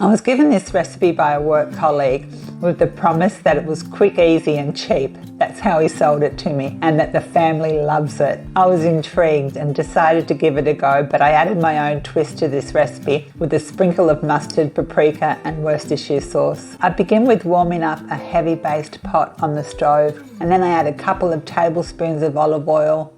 I was given this recipe by a work colleague with the promise that it was quick, easy and cheap. That's how he sold it to me, and that the family loves it. I was intrigued and decided to give it a go, but I added my own twist to this recipe with a sprinkle of mustard, paprika and Worcestershire sauce. I begin with warming up a heavy based pot on the stove, and then I add a couple of tablespoons of olive oil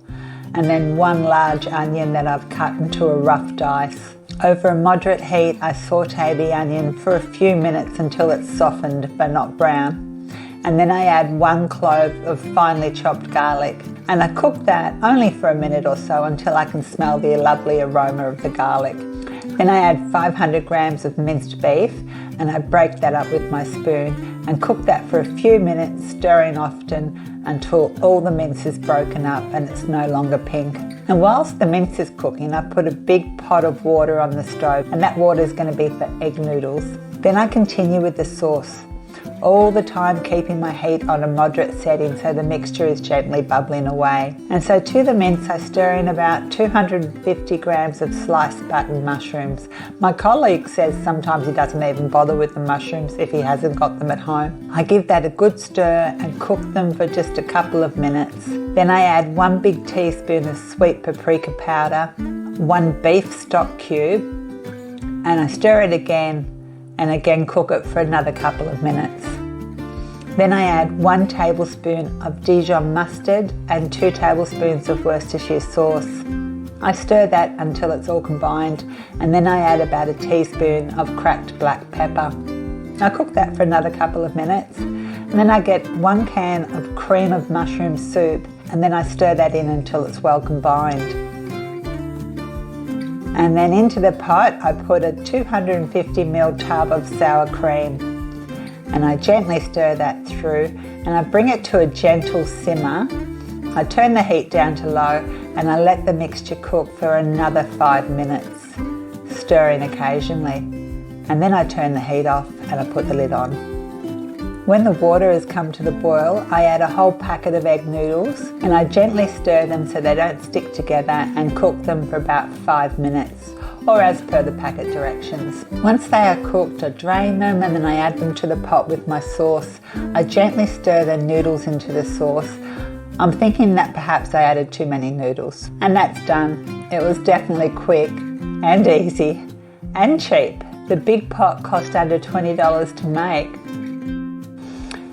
and then one large onion that I've cut into a rough dice. Over a moderate heat, I saute the onion for a few minutes until it's softened but not brown. And then I add 1 clove of finely chopped garlic. And I cook that only for a minute or so until I can smell the lovely aroma of the garlic. Then I add 500 grams of minced beef and I break that up with my spoon and cook that for a few minutes, stirring often until all the mince is broken up and it's no longer pink. And whilst the mince is cooking, I put a big pot of water on the stove, and that water is going to be for egg noodles. Then I continue with the sauce, all the time keeping my heat on a moderate setting so the mixture is gently bubbling away. And so to the mince I stir in about 250 grams of sliced button mushrooms. My colleague says sometimes he doesn't even bother with the mushrooms if he hasn't got them at home. I give that a good stir and cook them for just a couple of minutes. Then I add 1 big teaspoon of sweet paprika powder, 1 beef stock cube, and I stir it again and again cook it for another couple of minutes. Then I add 1 tablespoon of Dijon mustard and 2 tablespoons of Worcestershire sauce. I stir that until it's all combined, and then I add about a teaspoon of cracked black pepper. I cook that for another couple of minutes, and then I get 1 can of cream of mushroom soup, and then I stir that in until it's well combined. And then into the pot I put a 250ml tub of sour cream, and I gently stir that through and I bring it to a gentle simmer. I turn the heat down to low and I let the mixture cook for another 5 minutes, stirring occasionally. And then I turn the heat off and I put the lid on. When the water has come to the boil, I add a whole packet of egg noodles and I gently stir them so they don't stick together and cook them for about 5 minutes, or as per the packet directions. Once they are cooked, I drain them and then I add them to the pot with my sauce. I gently stir the noodles into the sauce. I'm thinking that perhaps I added too many noodles. And that's done. It was definitely quick and easy and cheap. The big pot cost under $20 to make.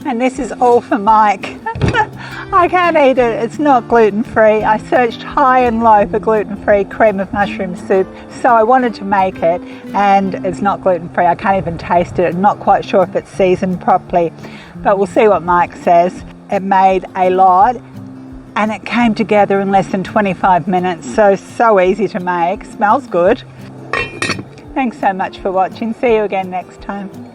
And this is all for Mike. I can't eat it, it's not gluten-free. I searched high and low for gluten-free cream of mushroom soup, so I wanted to make it, and it's not gluten-free. I can't even taste it. I'm not quite sure if it's seasoned properly, but we'll see what Mike says. It made a lot, and it came together in less than 25 minutes, so easy to make. Smells good. Thanks so much for watching. See you again next time.